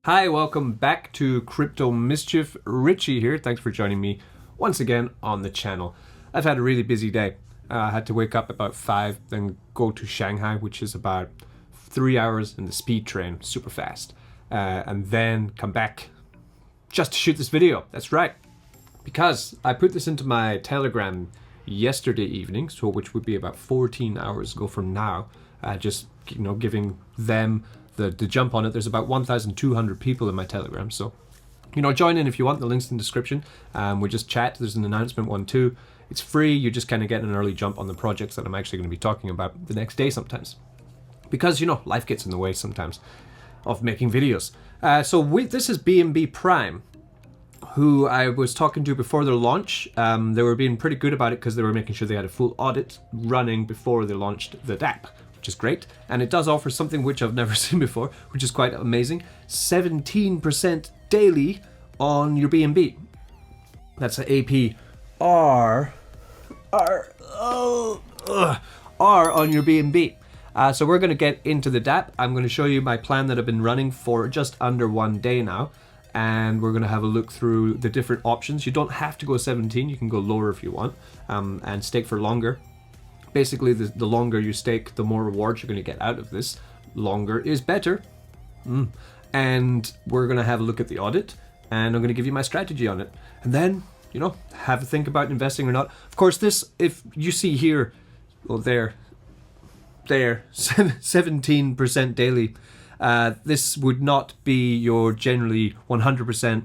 Hi, welcome back to Crypto Mischief. Richie here. Thanks for joining me once again on the channel. I've had a really busy day. I had to wake up about 5, then go to Shanghai, which is about 3 hours in the speed train, super fast, and then come back just to shoot this video. That's right, because I put this into my Telegram yesterday evening, so which would be about 14 hours ago from now. Just giving them the jump on it. There's about 1,200 people in my Telegram, so join in if you want. The link's in the description. We just chat. There's an announcement one too. It's free. You just kind of get an early jump on the projects that I'm actually going to be talking about the next day sometimes, because life gets in the way sometimes of making videos. This is BNB Prime, who I was talking to before their launch. They were being pretty good about it because they were making sure they had a full audit running before they launched the DAPP, which is great. And it does offer something which I've never seen before, which is quite amazing. 17% daily on your BNB. That's an APR on your BNB. So we're going to get into the DAPP. I'm going to show you my plan that I've been running for just under 1 day now. And we're going to have a look through the different options. You don't have to go 17, you can go lower if you want, and stake for longer. Basically, the longer you stake, the more rewards you're going to get out of this. Longer is better. And we're going to have a look at the audit, and I'm going to give you my strategy on it. And then, have a think about investing or not. Of course, this, if you see here, well, there, 17% daily. This would not be your generally 100%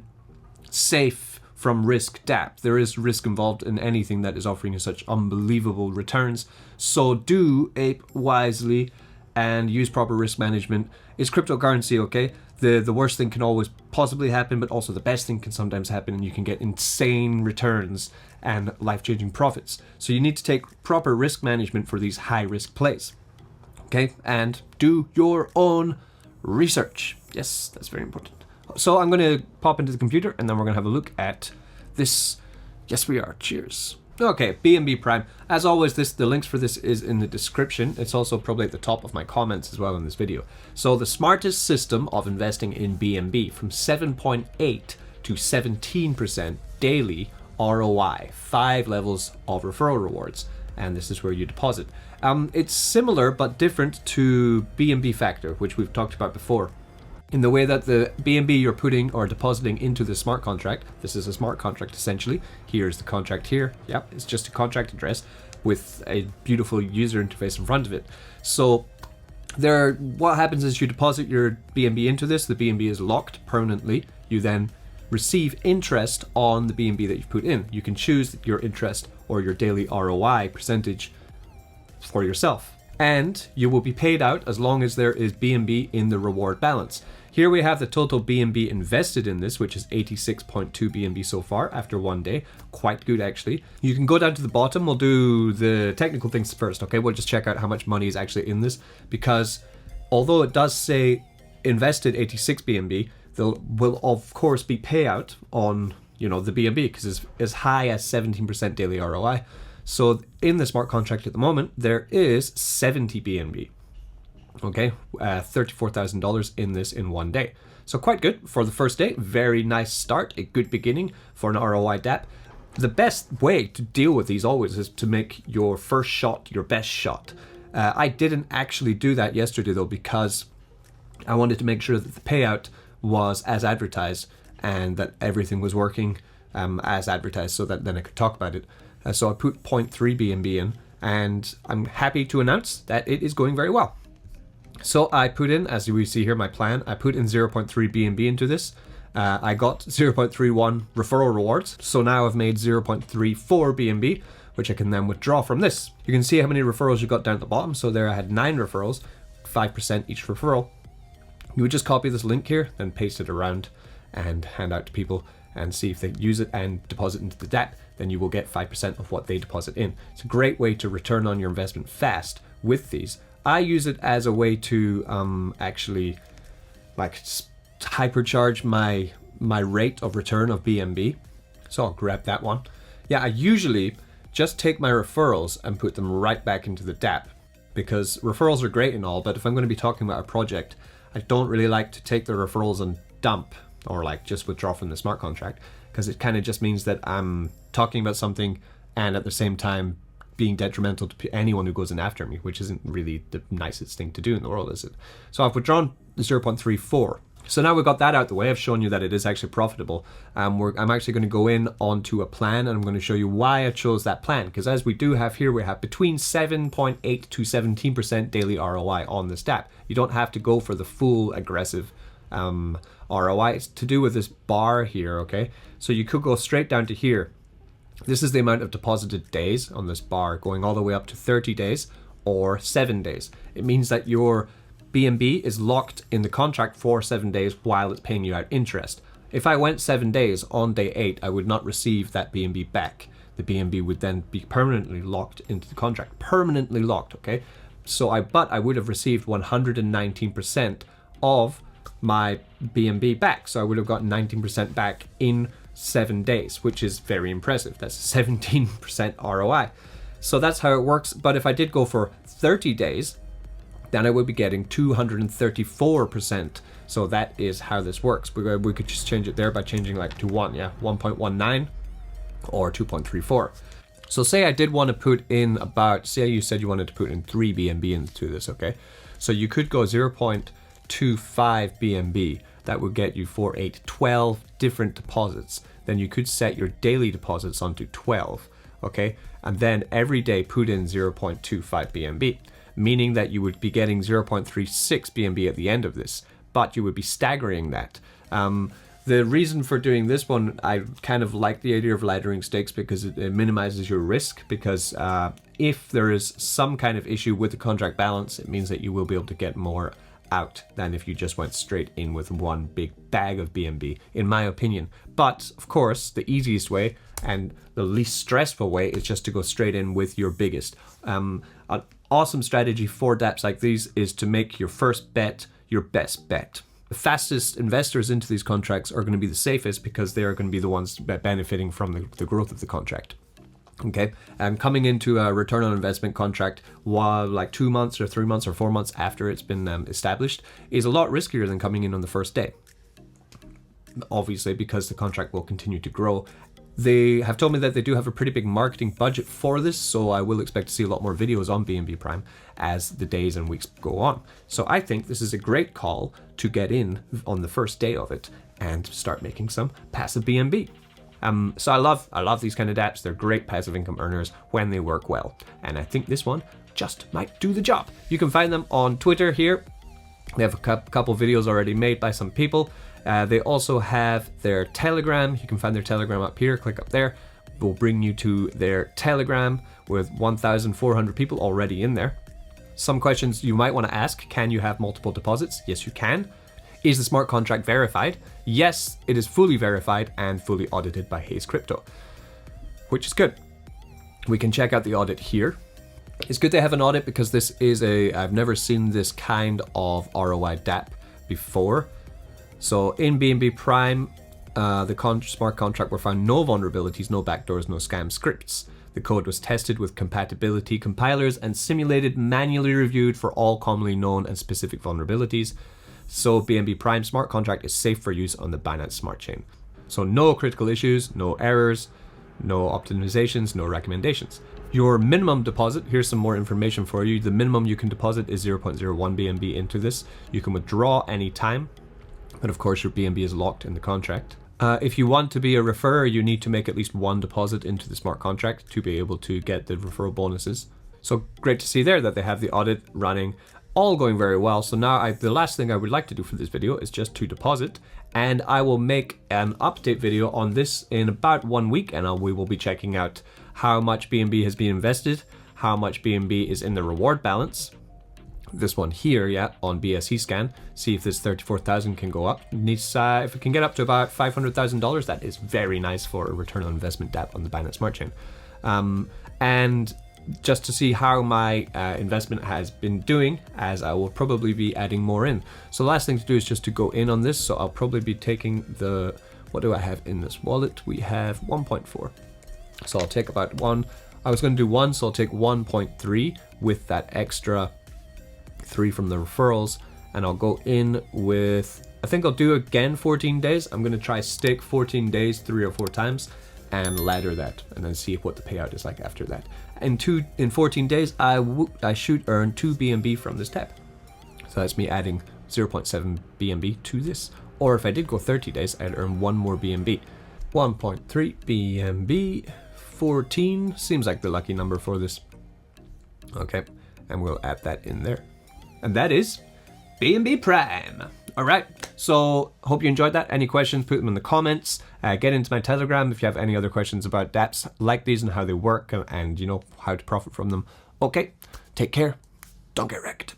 safe from risk DAPP. There is risk involved in anything that is offering you such unbelievable returns. So do ape wisely and use proper risk management. It's cryptocurrency, okay? The worst thing can always possibly happen, but also the best thing can sometimes happen, and you can get insane returns and life-changing profits. So you need to take proper risk management for these high-risk plays, okay? And do your own research. Yes, that's very important. So I'm going to pop into the computer, and then we're going to have a look at this. Yes, we are. Cheers. Okay, BNB Prime. As always, the links for this is in the description. It's also probably at the top of my comments as well in this video. So the smartest system of investing in BNB, from 7.8 to 17% daily ROI, 5 levels of referral rewards. And this is where you deposit. It's similar but different to BNB Factor, which we've talked about before, in the way that the BNB you're putting or depositing into the smart contract. This is a smart contract essentially. Here's the contract here. Yep, it's just a contract address with a beautiful user interface in front of it. So what happens is you deposit your BNB into this. The BNB is locked permanently. You then receive interest on the BNB that you've put in. You can choose your interest or your daily ROI percentage for yourself, and you will be paid out as long as there is BNB in the reward balance. Here we have the total BNB invested in this, which is 86.2 BNB so far after 1 day. Quite good, actually. You can go down to the bottom. We'll do the technical things first, okay? We'll just check out how much money is actually in this, because although it does say invested 86 BNB, there will of course be payout on the BNB, because it's as high as 17% daily ROI. So in the smart contract at the moment, there is 70 BNB. Okay, $34,000 in this in 1 day. So quite good for the first day. Very nice start, a good beginning for an ROI DAPP. The best way to deal with these always is to make your first shot your best shot. I didn't actually do that yesterday though, because I wanted to make sure that the payout was as advertised and that everything was working as advertised, so that then I could talk about it. So I put 0.3 BNB in, and I'm happy to announce that it is going very well. So I put in, as we see here, my plan. I put in 0.3 BNB into this. I got 0.31 referral rewards. So now I've made 0.34 BNB, which I can then withdraw from this. You can see how many referrals you got down at the bottom. So there I had 9 referrals, 5% each referral. You would just copy this link here, then paste it around and hand out to people and see if they use it and deposit into the DAPP. Then you will get 5% of what they deposit in. It's a great way to return on your investment fast with these. I use it as a way to actually hypercharge my rate of return of BNB. So I'll grab that one. Yeah, I usually just take my referrals and put them right back into the DAPP, because referrals are great and all, but if I'm going to be talking about a project, I don't really like to take the referrals and dump or like just withdraw from the smart contract, because it kind of just means that I'm talking about something and at the same time being detrimental to anyone who goes in after me, which isn't really the nicest thing to do in the world, is it? So I've withdrawn 0.34. So now we've got that out the way. I've shown you that it is actually profitable. I'm actually going to go in onto a plan, and I'm going to show you why I chose that plan. Because as we do have here, we have between 7.8 to 17% daily ROI on this DAPP. You don't have to go for the full aggressive ROI. It's to do with this bar here, okay? So you could go straight down to here. This is the amount of deposited days on this bar, going all the way up to 30 days or 7 days. It means that your BNB is locked in the contract for 7 days while it's paying you out interest. If I went 7 days on day 8, I would not receive that BNB back. The BNB would then be permanently locked into the contract. Permanently locked, okay? But I would have received 119% of my BNB back. So I would have gotten 19% back in 7 days, which is very impressive. That's 17% ROI. So that's how it works. But if I did go for 30 days, then I would be getting 234%. So that is how this works. We could just change it there by changing like to 1.19 or 2.34. So say I did want to put in say you said you wanted to put in 3 BNB into this, okay? So you could go 0.25 BNB. That would get you 12 different deposits. Then you could set your daily deposits onto 12, okay? And then every day put in 0.25 BNB, meaning that you would be getting 0.36 BNB at the end of this, but you would be staggering that. The reason for doing this one, I kind of like the idea of laddering stakes because it minimizes your risk, because if there is some kind of issue with the contract balance, it means that you will be able to get more out than if you just went straight in with one big bag of BNB, in my opinion. But of course, the easiest way and the least stressful way is just to go straight in with your biggest. An awesome strategy for dApps like these is to make your first bet your best bet. The fastest investors into these contracts are going to be the safest because they are going to be the ones benefiting from the growth of the contract. Okay, and coming into a return on investment contract while like 2 months or 3 months or 4 months after it's been established is a lot riskier than coming in on the first day. Obviously, because the contract will continue to grow. They have told me that they do have a pretty big marketing budget for this, so I will expect to see a lot more videos on BNB Prime as the days and weeks go on. So I think this is a great call to get in on the first day of it and start making some passive BNB. So I love these kind of dApps. They're great passive income earners when they work well. And I think this one just might do the job. You can find them on Twitter here. They have a couple videos already made by some people. They also have their Telegram. You can find their Telegram up here. Click up there. We'll bring you to their Telegram with 1,400 people already in there. Some questions you might want to ask. Can you have multiple deposits? Yes, you can. Is the smart contract verified? Yes, it is fully verified and fully audited by Hayes Crypto, which is good. We can check out the audit here. It's good to have an audit because this is I've never seen this kind of ROI DAPP before. So in BNB Prime, the smart contract were found no vulnerabilities, no backdoors, no scam scripts. The code was tested with compatibility compilers and simulated, manually reviewed for all commonly known and specific vulnerabilities. So BNB Prime smart contract is safe for use on the Binance Smart Chain. So no critical issues, no errors, no optimizations, no recommendations. Your minimum deposit, here's some more information for you. The minimum you can deposit is 0.01 BNB into this. You can withdraw anytime, but of course your BNB is locked in the contract. If you want to be a referrer, you need to make at least one deposit into the smart contract to be able to get the referral bonuses. So great to see there that they have the audit running, all going very well. So now the last thing I would like to do for this video is just to deposit, and I will make an update video on this in about 1 week, and we will be checking out how much BNB has been invested, how much BNB is in the reward balance. This one here, yeah, on BSC scan, see if this 34,000 can go up. If it can get up to about $500,000, that is very nice for a return on investment DAPP on the Binance Smart Chain. And just to see how my investment has been doing, as I will probably be adding more in. So the last thing to do is just to go in on this. So I'll probably be taking what do I have in this wallet? We have 1.4. So I'll take about 1. I was going to do 1, so I'll take 1.3 with that extra 3 from the referrals, and I'll go in with I think I'll do again 14 days. I'm going to try stick 14 days 3 or 4 times and ladder that and then see what the payout is like after that. In 14 days, I should earn 2 BNB from this DAPP. So that's me adding 0.7 BNB to this. Or if I did go 30 days, I'd earn 1 more BNB. 1.3 BNB, 14, seems like the lucky number for this. Okay, and we'll add that in there. And that is BNB Prime. All right, so hope you enjoyed that. Any questions, put them in the comments. Get into my Telegram if you have any other questions about dApps like these and how they work and you know how to profit from them. Okay, take care. Don't get wrecked.